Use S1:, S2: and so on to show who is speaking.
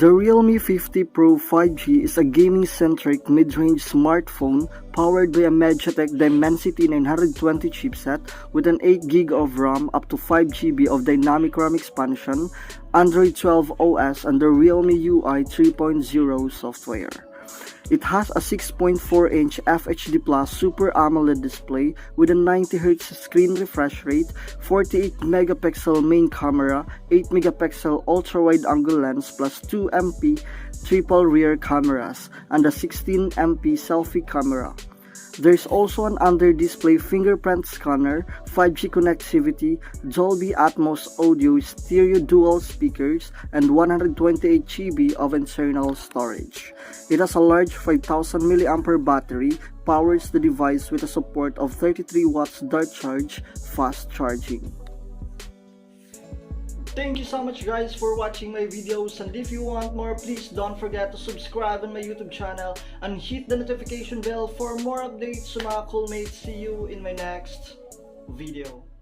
S1: The Realme 50 Pro 5G is a gaming-centric mid-range smartphone powered by a MediaTek Dimensity 920 chipset with an 8GB of RAM, up to 5GB of dynamic RAM expansion, Android 12 OS, and the Realme UI 3.0 software. It has a 6.4-inch FHD Plus Super AMOLED display with a 90Hz screen refresh rate, 48-megapixel main camera, 8-megapixel ultra-wide-angle lens plus 2MP triple rear cameras, and a 16MP selfie camera. There's also an under-display fingerprint scanner, 5G connectivity, Dolby Atmos audio, stereo dual speakers, and 128GB of internal storage. It has a large 5000 mAh battery, powers the device with a support of 33 watts dart charge, fast charging. Thank you so much guys for watching my videos, and if you want more, please don't forget to subscribe on my YouTube channel and hit the notification bell for more updates, mga coolmates. See you in my next video.